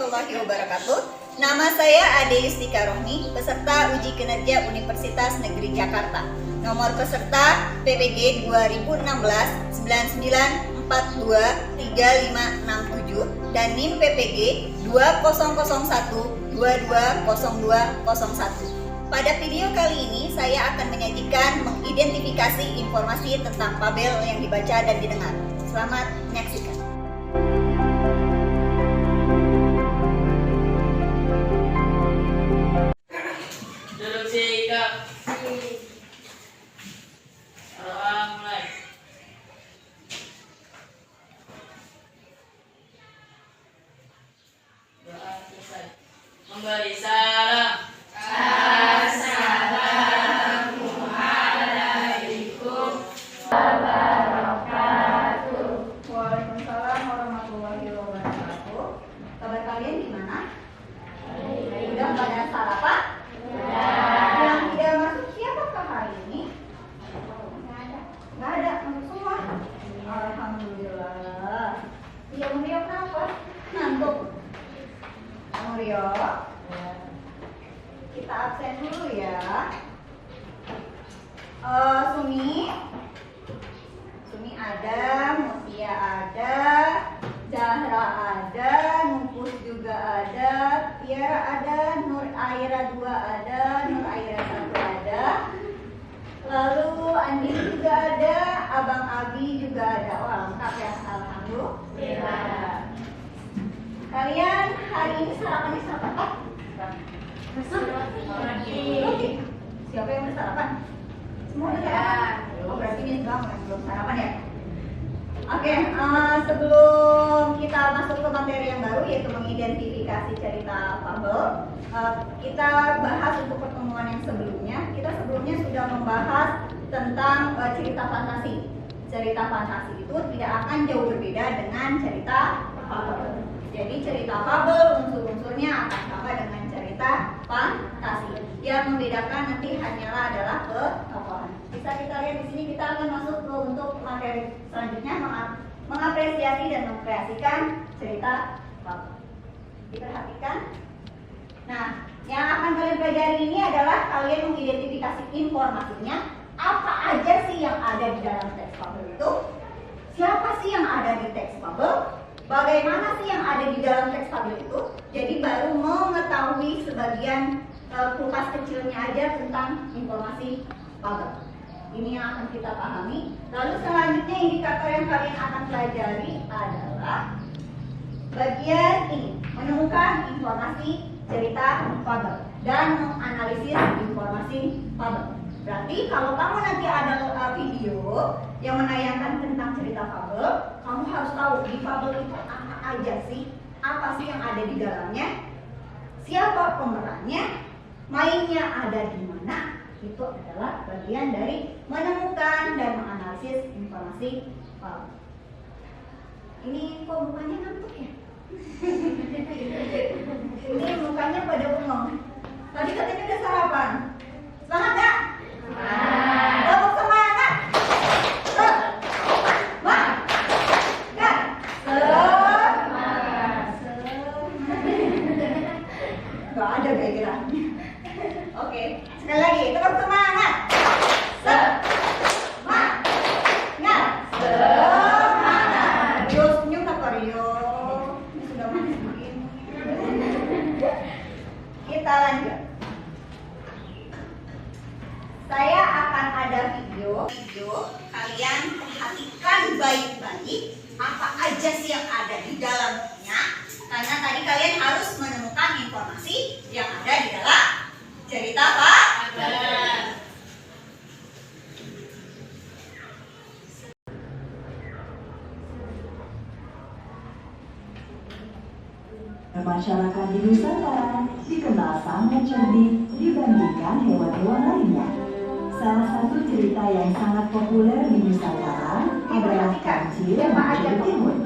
warahmatullahi wabarakatuh. Nama saya Ade Yustika Rohmi, peserta uji kinerja Universitas Negeri Jakarta. Nomor peserta PPG 2016 99423567 dan NIM PPG 2001220201. Pada video kali ini saya akan menyajikan mengidentifikasi informasi tentang tabel yang dibaca dan didengar. Selamat menyaksikan. Duduk sikap. Doa mulai. Doa selesai. Memberi salam. Waalaikumsalam warahmatullahi wabarakatuh. Kabar kalian gimana? Udah pada sarapan? Yang tidak masuk siapakah hari ini? Nggak ada, masuk semua. Alhamdulillah. Iya, Rio kenapa? Ngantuk. Rio, kita absen dulu ya. Sumi ada, Mutia ada, Zahra ada, Nupus juga ada, Tiara ada, Nur Aira 2 ada, Nur Aira 1 ada, lalu Andi juga ada, Abang Abi juga ada. Wah, lengkap ya, alhamdulillah. Kalian hari ini sarapannya sarapan apa? Roti. Siapa yang udah sarapan? Semua udah sarapan? Oh, berarti ini doang yang belum sarapan ya? Oke, sebelum kita masuk ke materi yang baru yaitu mengidentifikasi cerita fabel, kita bahas untuk pertemuan yang sebelumnya. Kita sebelumnya sudah membahas tentang cerita fantasi. Cerita fantasi itu tidak akan jauh berbeda dengan cerita fabel. Jadi cerita fabel unsur-unsurnya akan sama dengan cerita fantasi. Yang membedakan nanti hanyalah adalah ketokohan. Bisa kita lihat di sini, kita akan masuk ke untuk materi selanjutnya, mengapresiasi dan mengkreasikan cerita fabel. Diperhatikan. Nah, yang akan kalian pelajari ini adalah kalian mengidentifikasi informasinya. Apa aja sih yang ada di dalam teks fabel itu? Siapa sih yang ada di teks fabel? Bagaimana sih yang ada di dalam teks fabel itu? Jadi baru mengetahui sebagian kupas kecilnya aja tentang informasi fabel. Ini yang akan kita pahami. Lalu selanjutnya indikator yang kalian akan pelajari adalah bagian ini, menemukan informasi cerita fabel dan menganalisis informasi fabel. Berarti kalau kamu nanti ada video yang menayangkan tentang cerita fabel, kamu harus tahu di fabel itu apa aja sih, apa sih yang ada di dalamnya, siapa pemerannya, mainnya ada di mana. Itu adalah bagian dari menemukan dan menganalisis informasi fabel. Ini kok mukanya ngantuk ya? Ini mukanya pada bengong. Tadi katanya udah sarapan. Semangat gak? Semangat. Semangat. Gak ada backgroundnya. Oke, sekali lagi, tetap semangat. Semangat. Semangat. Rio senyum tak Rio? Ini sudah manis begini. Kita lanjut. Saya akan ada video. Kalian perhatikan baik-baik apa aja sih yang ada di dalamnya. Karena tadi kalian harus menemukan informasi yang ada di dalam cerita fabel. Masyarakat di Nusantara dikenal sangat cerdik dibandingkan hewan-hewan lainnya. Salah satu cerita yang sangat populer di Nusantara adalah Kancil Mencuri Timun.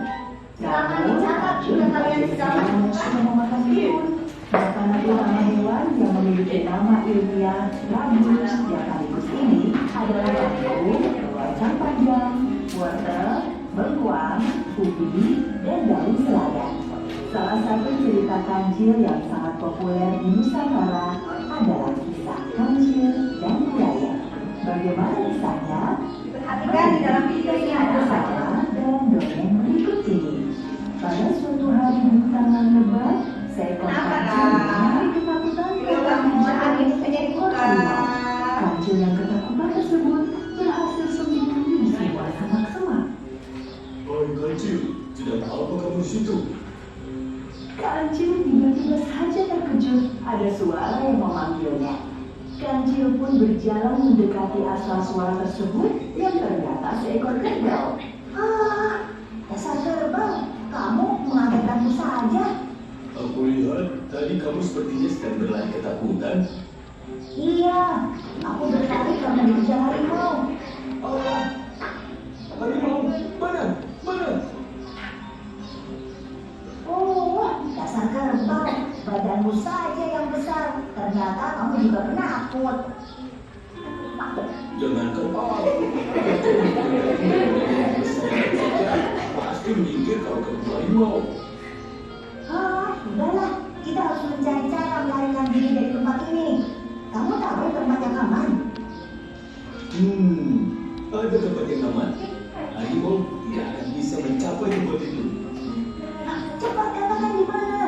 Namun, Kancil sudah memakan timun, makanan utama hewan yang memiliki nama ilmiah Rhabdus javanicus ini adalah kangkung, kacang panjang, wortel, bengkuang, ubi, dan daun selada. Salah satu cerita kancil yang sangat populer di Nusantara adalah kisah kancil dan buaya. Bagaimana kisahnya? Perhatikan di dalam video ini ada apa aja. Bersama dalam dongeng berikut ini. Pada suatu hari di tanggal lebat, seekor kancil mengalami ketakutan karena Mudah-mudahan itu menjadi seekor buka. harimau. Kancil yang ketakutan tersebut berhasil sembunyi di sebuah semak-semak. Oi kancil, tidak apa kamu di situ? Kancil tiba-tiba saja terkejut ada suara yang memanggilnya. Kancil pun berjalan mendekati asal suara tersebut yang ternyata seekor kerbau. Ah, dasar kerbau, kamu mengagetkanku saja. Aku lihat tadi kamu sepertinya sedang berlari ketakutan. Iya, aku berlari karena dikejar harimau. Allah, harimau, mana? Mana? Oh, dasar kerbau, badanmu saja yang besar. Ternyata kamu juga penakut. Jangan kepala. Pasti minggir kalau ketemu harimau. Ah, udahlah, kita harus mencari cara melarikan diri dari tempat ini. Kamu tahu tempat yang aman? Ada tempat yang aman. Harimau tidak akan bisa mencapai tempat itu. Nah, cepat katakan di mana?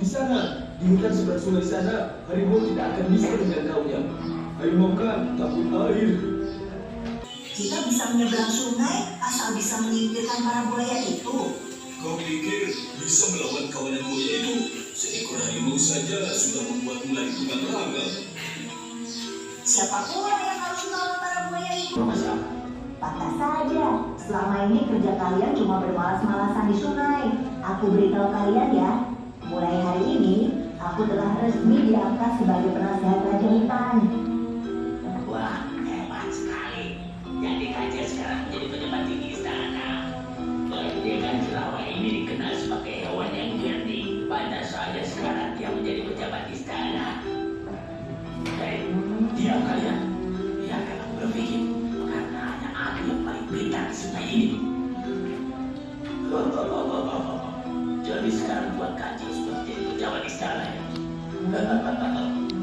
Di sana, di hutan sebelah sungai sana, harimau tidak akan bisa menjangkaunya. Harimau kan takut air. Kita bisa menyeberang sungai asal bisa menyingkirkan para buaya itu. Kau pikir bisa melawan kawanan buaya itu? Seekor harimau saja sudah membuatmu lari tunggang langgang. Siapa pula yang harus melawan para buaya itu? Pantas saja, selama ini kerja kalian cuma bermalas-malasan di sungai. Aku beritahu kalian ya, mulai hari ini aku telah resmi diangkat sebagai penasihat Raja Hutan. Wah, hebat sekali. Jadi Kancil sekarang menjadi pejabat tinggi istana. Dia kan selama ini dikenal sebagai hewan yang cerdik. Pantas saja sekarang dia menjadi pejabat istana. Hei, diam kalian. Biarkan aku berpikir. Karena hanya aku yang paling pintar di sungai ini. Jadi sekarang buat Kancil sudah menjadi pejabat istana ya.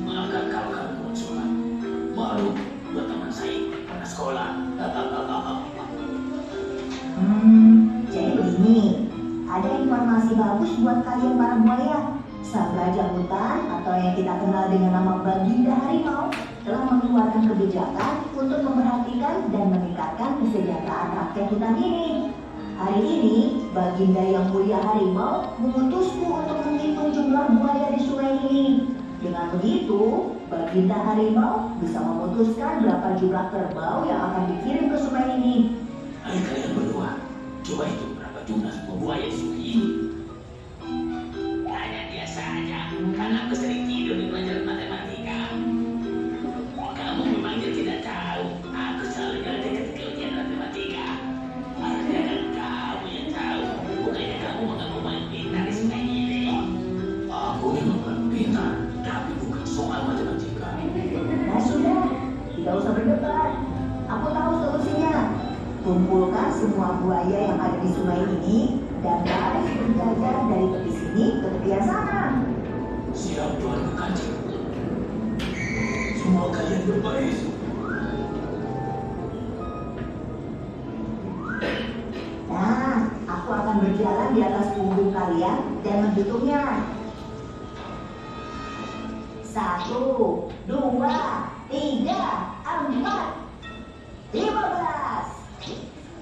Maafkan kalau kamu kurang. Malu buat teman saya karena sekolah. Jadi ini ada informasi bagus buat kalian para buaya. Sang Raja Hutan atau yang kita kenal dengan nama Baginda Harimau telah mengeluarkan kebijakan untuk memperhatikan dan meningkatkan kesejahteraan rakyat hutan ini. Hari ini, Baginda yang mulia Harimau mengutusku untuk menghitung jumlah buaya di sungai ini. Dengan begitu, Baginda Harimau bisa memutuskan berapa jumlah kerbau yang akan dikirim ke sungai ini. Ayo kalian berdua, coba hitung berapa jumlah semua buaya di sungai ini. Hanya dia saja, karena aku sering tidur di pelajaran matematika. Kamu memangnya tidak tahu, aku selalu jalan ketika ujian matematika. Harusnya kan kamu yang tahu, bukannya kamu mengaku paling pintar di sungai ini. Aku memang paling pintar, tapi bukan soal matematika. Nah sudah, tidak usah berdebat. Aku tahu solusinya. Kumpulkan semua buaya yang ada di sungai ini dan tarik berjajar dari tepi sini ke tepi yang sana. Siap Tuan Kancil. Semua kalian berbaris. Nah, aku akan berjalan di atas punggung kalian dan menghitungnya. 1, 2, 3, 4, 15.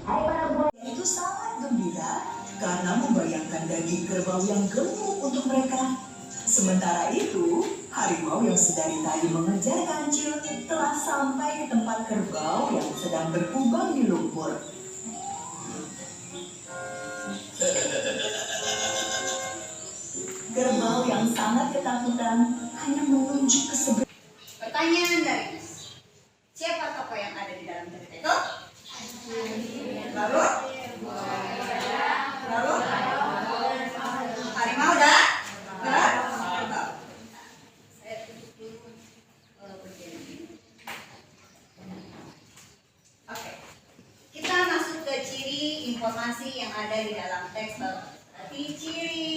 Hai para buaya itu sangat gembira karena membayangkan daging kerbau yang gemuk untuk mereka. Sementara itu, harimau yang sedari tadi mengejar kancil telah sampai ke tempat kerbau yang sedang berkubang di lumpur. Kerbau yang sangat ketakutan hanya menunjuk ke sebelah. Pertanyaan dari Miss. Siapa tokoh yang ada di dalam cerita itu? Lalu? Lalu? Harimau dan? Kerbau. Saya tutup dulu bagian ini. Oke. Kita masuk ke ciri informasi yang ada di dalam teks. Berarti ciri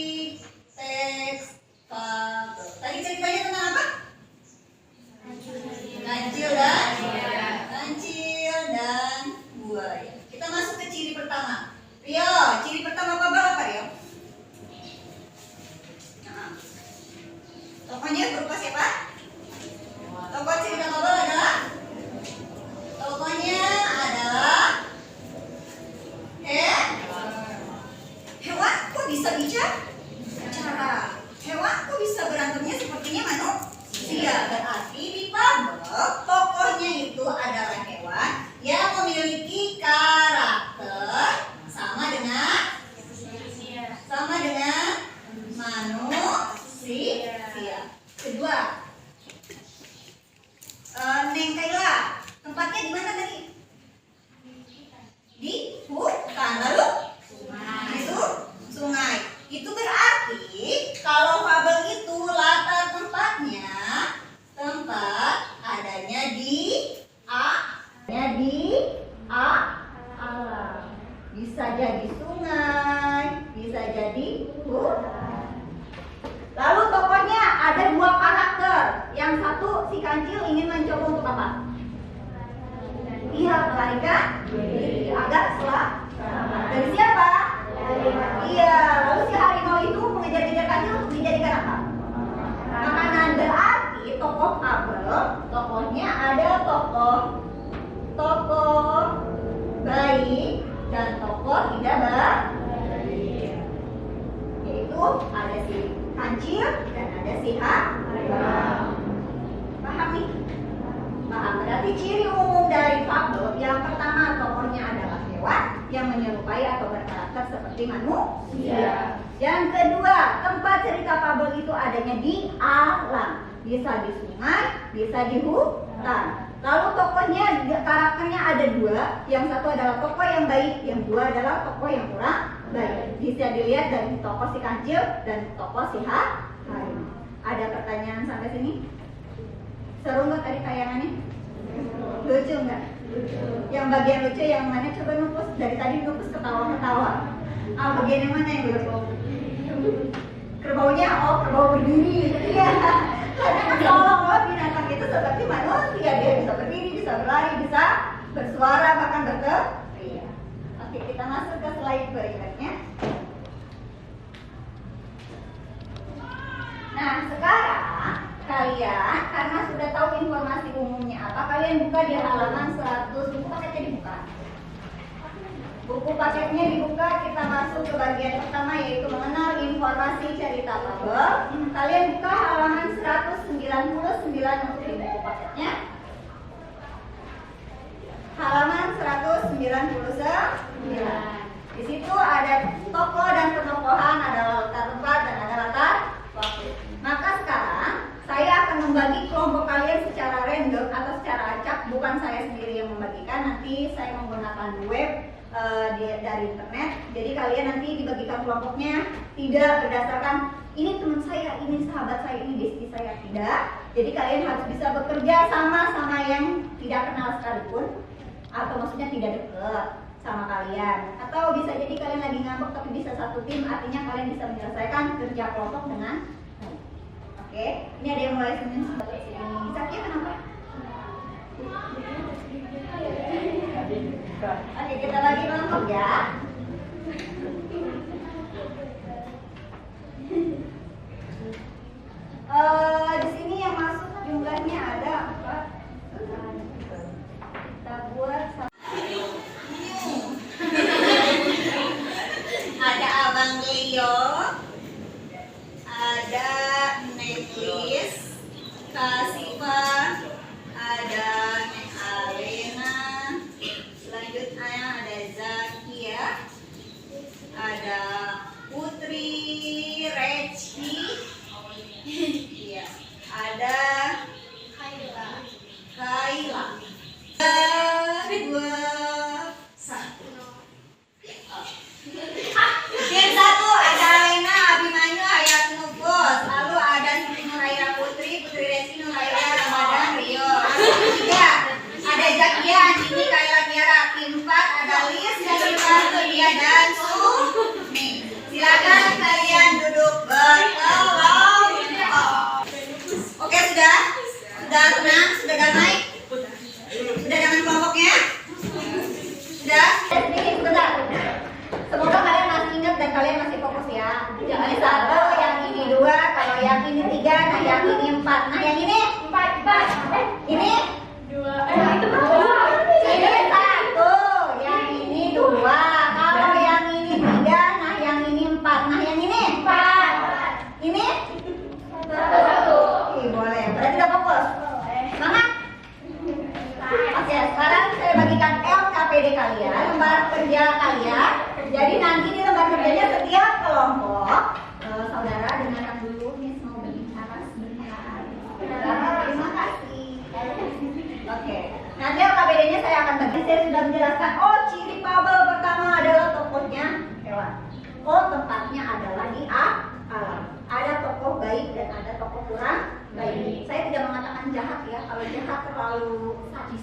kedua. Neng Kaila, tempatnya di mana tadi? Di hutan. Lalu? Itu sungai. Itu berarti kalau fabel itu latar tempatnya tempat adanya di alam. Bisa jadi sungai, bisa jadi hutan. Lalu tokohnya ada dua karakter. Yang satu si kancil ingin mencoba untuk apa? Iya, melarikan diri agar selamat. Dari siapa? Iya. Lalu si harimau itu mengejar-ngejar kancil untuk dijadikan apa? Makanan. Berarti tokoh fabel, tokohnya ada tokoh baik dan tokoh tidak baik. Yaitu ada si kancil dan ada si harimau. Paham nih? Paham. Berarti ciri umum dari fabel yang pertama tokohnya adalah hewan yang menyerupai atau berkarakter seperti manusia. Yang kedua, tempat cerita fabel itu adanya di alam. Bisa di sungai, bisa di hutan. Lalu tokohnya, karakternya ada dua. Yang satu adalah tokoh yang baik, yang dua adalah tokoh yang kurang baik. Bisa dilihat dari tokoh si kancil dan tokoh si harimau. Ada pertanyaan sampai sini? Seru nggak tadi tayangannya? Lucu nggak? Yang bagian lucu yang mana? Coba nupus. Dari tadi nupus ketawa-ketawa. Bagian yang mana yang lucu? Kerbaunya, kerbau berdiri. Iya. Seolah-olah binatang itu seperti manusia. Dia bisa berdiri, bisa berlari, bisa bersuara, bahkan berteriak. Oke, kita masuk ke slide berikutnya. Nah, sekarang kalian karena sudah tahu informasi umumnya apa, kalian buka di halaman 100. Buku paketnya dibuka. Buku paketnya dibuka, kita masuk ke bagian pertama yaitu mengenal informasi cerita fabel. Kalian buka halaman 199 untuk di buku paketnya. Halaman 199. Di situ ada tokoh dan penokohan, ada latar tempat dan ada latar waktu. Maka sekarang saya akan membagi kelompok kalian secara random atau secara acak, bukan saya sendiri yang membagikan. Nanti saya menggunakan web dari internet. Jadi kalian nanti dibagikan kelompoknya tidak berdasarkan ini teman saya, ini sahabat saya, ini bestie saya, tidak. Jadi kalian harus bisa bekerja sama yang tidak kenal sekalipun, atau maksudnya tidak dekat sama kalian. Atau bisa jadi kalian lagi ngambek tapi bisa satu tim, artinya kalian bisa menyelesaikan kerja kelompok dengan baik. Oke, ini ada yang mulai senyum seperti ini. Sakit kenapa? Oke, kita bagi kelompok ya. Di sini yang masuk jumlahnya ada 4. Kita buat ada Abang Leo, ada Netlis, Kasifa, ada Nek Alena, selanjutnya ada Zakia, ada Putri Reci, iya, ada Kaila. 2, 1. Tim 1 ada Alena, Abimanyu, Hayat Nubos. Lalu ada Siti Nuraira Putri, Putri Resi, Nuraira, Ramadan, Rio. Tim 3 ada Zakia, Andini, Kaila, Tiara. Tim 4 ada Lis, Syarifah, Surya, dan Sumi. Silakan kalian duduk berkelompok. Oke, sudah? Sudah tenang? Sudah damai? Sudah dengan kelompoknya? Sudah? Sedikit sebentar. Semoga kalian masih ingat dan kalian masih fokus ya. Jangan satu, yang ini 2, kalau yang ini 3, nah yang ini 4. Nah yang ini 4. Ini 2. Itu 2. Ini 1. Yang ini 2. Kalau yang ini 3, nah yang ini 4. Nah yang ini 4. Ini 1. Ih, boleh. Berarti udah fokus. Semangat. Oke, sekarang saya bagikan LKPD kalian, lembar kerja kalian. Jadi nanti di lembar kerjanya setiap kelompok, saudara dengarkan dulu, Miss mau berbicara sebentar. saya sudah menjelaskan, oh ciri fabel pertama adalah tokohnya hewan. Oh tempatnya adalah di alam. Ada tokoh baik dan ada tokoh kurang baik. Saya tidak mengatakan jahat ya, kalau jahat terlalu sadis.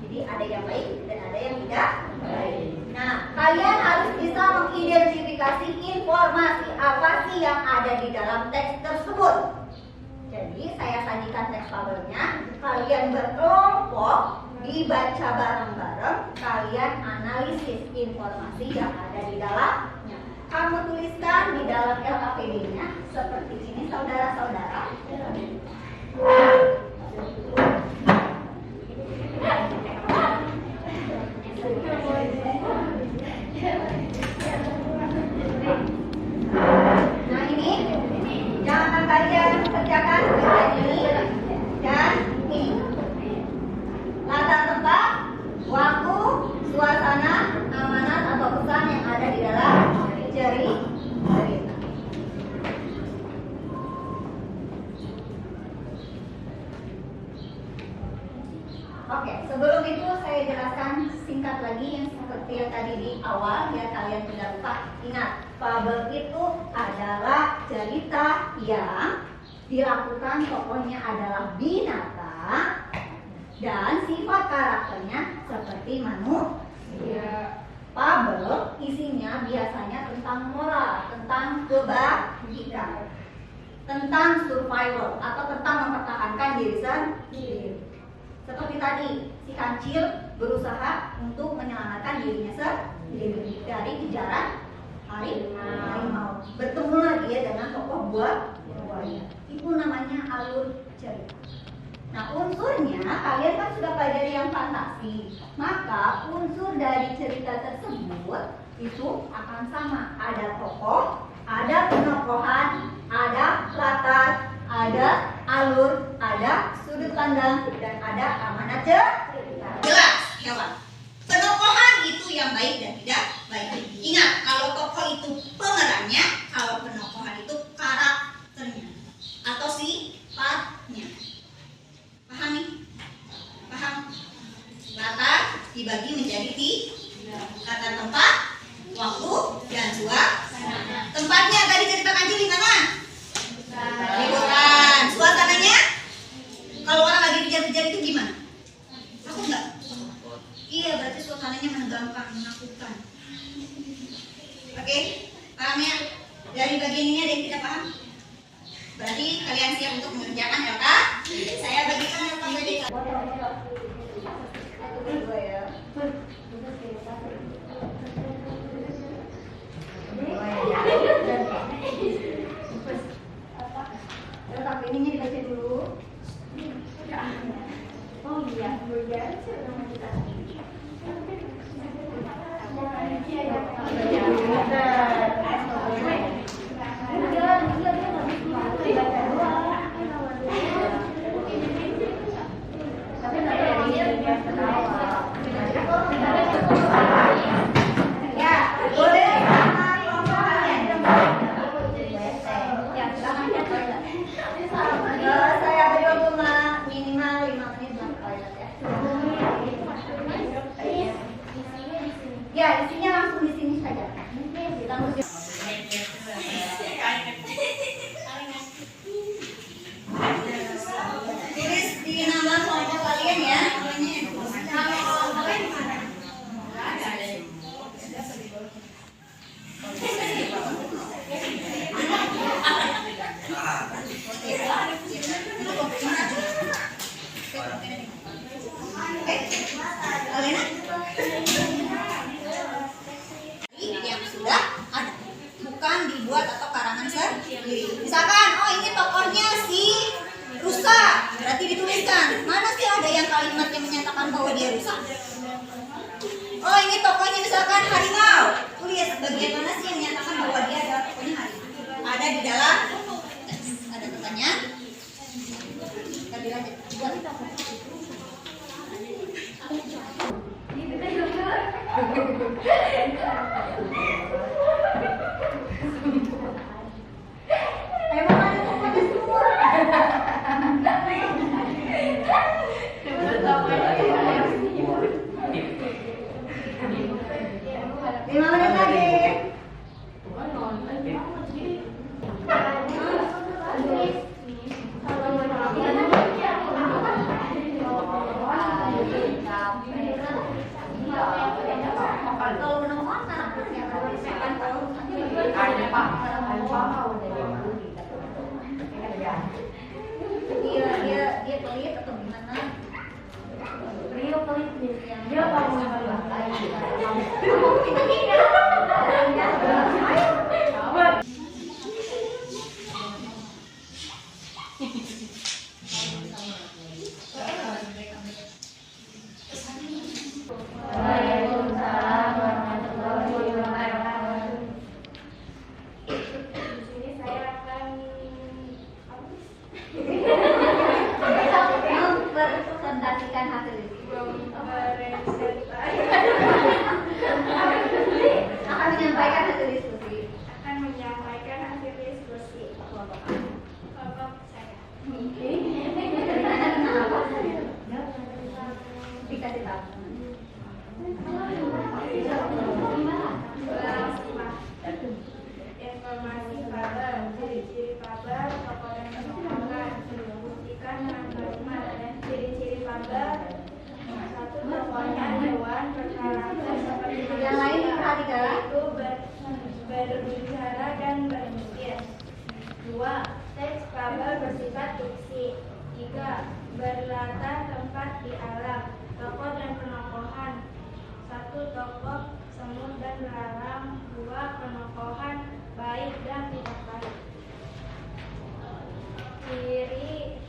Jadi ada yang baik dan ada yang tidak baik. Nah, kalian harus bisa mengidentifikasi informasi apa sih yang ada di dalam teks tersebut. Jadi saya sajikan teks fabelnya, kalian berkelompok, dibaca bareng-bareng, kalian analisis informasi yang ada di dalamnya. Kamu tuliskan di dalam LKPD-nya seperti ini, saudara-saudara. Nah ini yang akan kalian kerjakan adalah ini dan ini. Latar tempat, waktu, suasana, amanat atau pesan yang ada di dalam cerita. Oke, sebelum itu saya jelaskan singkat lagi yang seperti yang tadi di awal biar kalian tidak lupa. Ingat, fabel itu adalah cerita yang dilakukan tokohnya adalah binatang dan sifat karakternya seperti manusia. Fabel isinya biasanya tentang moral, tentang kebajikan, tentang survival atau tentang mempertahankan diri sendiri. Seperti tadi, si kancil berusaha untuk menyelamatkan dirinya sendiri dari kejaran harimau. Bertemulah dia dengan tokoh buaya. Itu namanya alur cerita. Nah, unsurnya kalian kan sudah pelajari yang fantasi. Maka unsur dari cerita tersebut itu akan sama. Ada tokoh, ada penokohan, ada latar, ada alur, ada sudut pandang, dan ada amanat cerita. Jelas, kawan. Penokohan itu yang baik dan tidak baik. Ingat, kalau tokoh itu pemerannya, kalau penokohan itu karakternya atau sifatnya. Paham nih? Paham? Latar dibagi menjadi tiga. Latar tempat, waktu, dan suasana. Tempatnya tadi cerita kancil di mana? Liburan. Suasananya? Kalau orang lagi kejar-kejar itu gimana? Takut nggak? Iya, berarti suasananya menegangkan, menakutkan. Oke, paham ya? Dari bagian ini ada yang tidak paham? Berarti kalian siap untuk mengerjakan ya kak? Saya bagikan ya kak. Tapi ininya dibaca dulu. Oh iya, saya beri waktu minimal 5 menit untuk toilet ya. Ya, isinya langsung di sini saja. Tulis di nama kelompok kalian ya. Yang sudah ada, bukan dibuat atau karangan sendiri. Misalkan, oh ini tokohnya si rusa, berarti dituliskan. Mana sih ada yang kalimat yang menyatakan bahwa dia rusa? Oh ini tokohnya misalkan harimau, tulis bagian mana sih yang menyatakan bahwa dia adalah tokohnya harimau? Ada di dalam teks. Ada pertanyaan? Kita lanjut. Emang ada tokohnya semua. kabel. Satu, tokohnya hewan berkarakter seperti Yang lain diperhatikan. yaitu berbicara dan berpikir. 2. Teks kabel bersifat fiksi. 3. Berlatar tempat di alam, tokoh dan penokohan. 1. Tokoh semut dan belalang. 2. Penokohan baik dan tidak baik. Ciri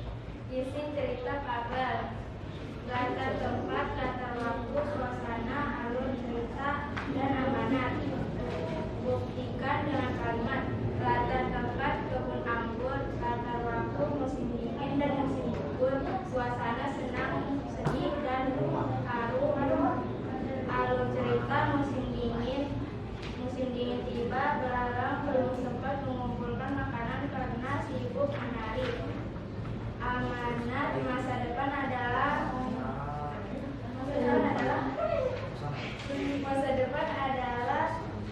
isi cerita kabel: latar tempat, latar waktu, suasana, alur cerita, dan amanat. Buktikan dengan kalimat. Latar tempat kebun anggur, latar waktu musim dingin dan musim gugur, suasana senang, sedih, dan haru. Alur cerita musim dingin tiba, belalang belum sempat mengumpulkan makanan karena sibuk menari. Amanat masa depan adalah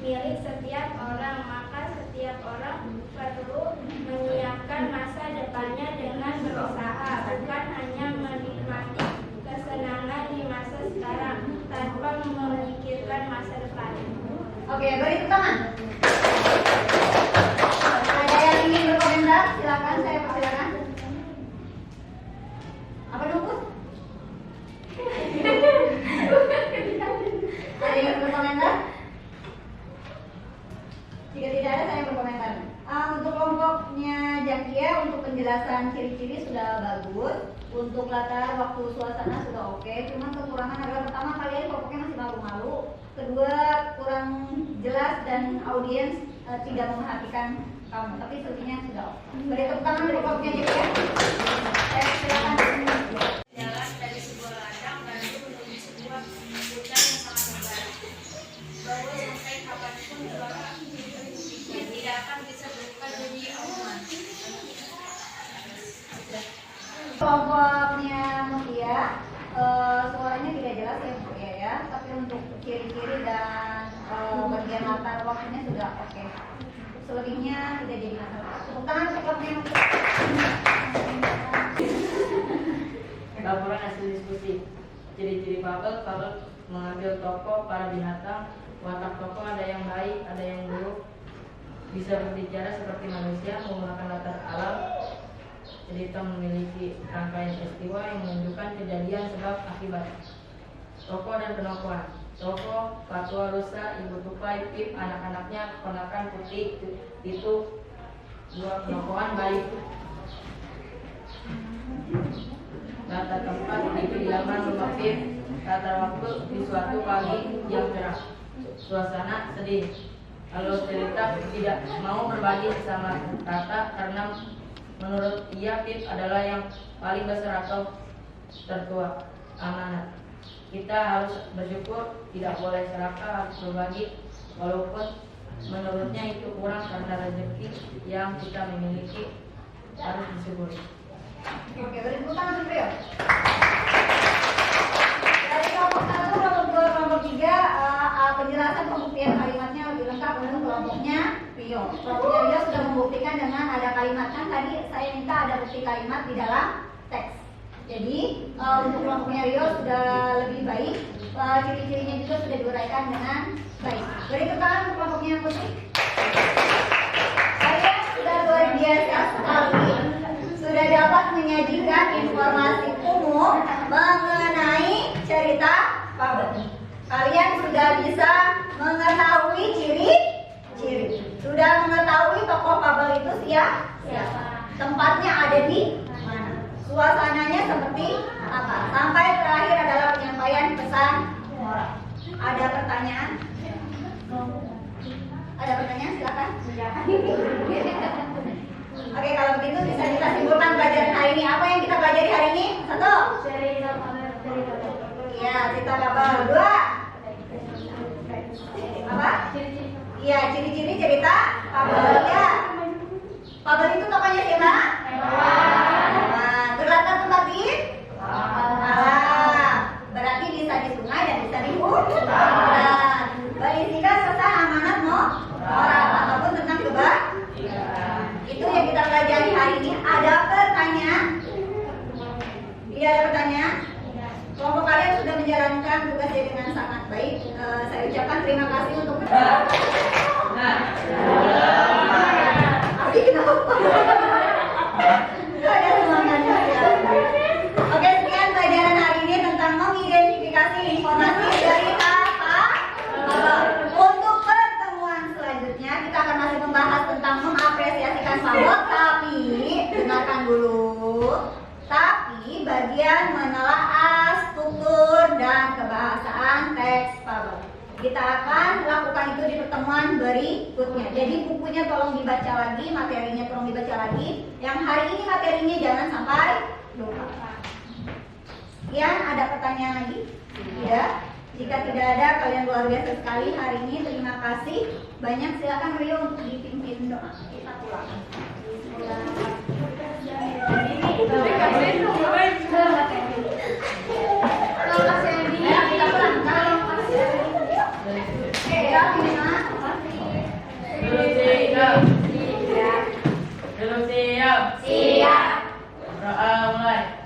milik setiap orang, maka setiap orang perlu menyiapkan masa depannya dengan berusaha, bukan hanya menikmati kesenangan di masa sekarang tanpa memikirkan masa depan. Oke, beri tepuk tangan. Ada yang ingin berkomentar? Silakan, saya persilakan. Apa nunggu? Ada yang berkomentar? Jika tidak ada, saya berkomentar. Untuk kelompoknya Jakia, untuk penjelasan ciri-ciri sudah bagus. Untuk latar waktu suasana sudah oke. Cuma kekurangan adalah pertama, kalian kelompoknya masih malu-malu. Kedua, kurang jelas dan audiens tidak memperhatikan kamu. Tapi selebihnya sudah oke. Beri tepuk tangan untuk kelompoknya Jakia. Saya silakan. Jalan dari sebuah ladang lalu menuju sebuah hutan yang sangat lebar. Bahwa sampai kapanpun suara yang tidak akan bisa berubah jadi auman. Kelompoknya Mutia, suaranya tidak jelas ya Bu ya, tapi untuk ciri-ciri dan bagian latar waktunya sudah oke. Selebihnya tidak jadi masalah. Tepuk tangan untuk kelompoknya Mutia. Laporan hasil diskusi. Ciri-ciri fabel mengambil tokoh para binatang. Watak tokoh ada yang baik, ada yang buruk. Bisa berbicara seperti manusia, menggunakan latar alam. Cerita memiliki rangkaian peristiwa yang menunjukkan kejadian sebab akibat. Tokoh dan penokohan. Tokoh Fatwa Rusa, Ibu Tupai, Pip, anak-anaknya, keponakan Putih, itu. 2. Penokohan baik. Latar tempat di kediaman rumah Pip. Latar waktu di suatu pagi yang cerah. Suasana sedih. Alur cerita tidak mau berbagi sama Tata karena menurut ia Pip adalah yang paling besar atau tertua. Amanat. Kita harus bersyukur, tidak boleh serakah, harus berbagi walaupun menurutnya itu kurang karena rezeki yang kita miliki harus disyukuri. Oke, beri tepuk tangan untuk Rio. Dari kelompok 1, kelompok 2, kelompok 3, penjelasan pembuktian kalimatnya lebih lengkap untuk kelompoknya Rio. Kelompoknya Rio sudah membuktikan dengan ada kalimat, kan tadi saya minta ada bukti kalimat di dalam teks. Jadi untuk kelompoknya Rio sudah lebih baik, ciri-cirinya juga sudah diuraikan dengan baik. Beri tepuk tangan untuk kelompoknya Putri. Kalian sudah luar biasa sekali, sudah dapat menyajikan informasi umum mengenai cerita fabel. Kalian sudah bisa mengetahui ciri-ciri, sudah mengetahui tokoh fabel itu siapa, tempatnya ada di mana, suasananya seperti apa, sampai terakhir adalah penyampaian pesan moral. Ada pertanyaan? Ada pertanyaan? Silakan. Oke, kalau begitu bisa kita simpulkan pelajaran hari ini. Apa yang kita pelajari hari ini? 1. Iya, cerita fabel. 2. Apa? Iya, ciri-ciri cerita fabel. Ya. Fabel itu tokohnya siapa? Hewan. Berlatar tempat di alam. Berarti bisa di sungai dan bisa di hutan. Berisikan pesan amanat moral ataupun tentang kebaikan. Itu yang kita pelajari hari ini. Ada pertanyaan? Tidak ada pertanyaan? Kelompok kalian sudah menjalankan tugasnya dengan sangat baik. Saya ucapkan terima kasih untuk Abi kenapa? Gak ada semangatnya ya. Oke, sekian pelajaran hari ini tentang mengidentifikasi informasi dari apa. Untuk pertemuan selanjutnya kita akan masih membahas tentang mengapresiasikan pabot, tapi dengarkan dulu. Tapi bagian menelaah struktur dan kebahasaan teks pabot. Kita akan lakukan itu di pertemuan berikutnya. Jadi bukunya tolong dibaca lagi, materinya tolong dibaca lagi. Yang hari ini materinya jangan sampai lupa. Sekian, ada pertanyaan lagi? Ya. Jika tidak ada, kalian luar biasa sekali hari ini. Terima kasih banyak. Silakan Rio untuk dipimpin doa. Kita pulang. Siap. Berdoa mulai.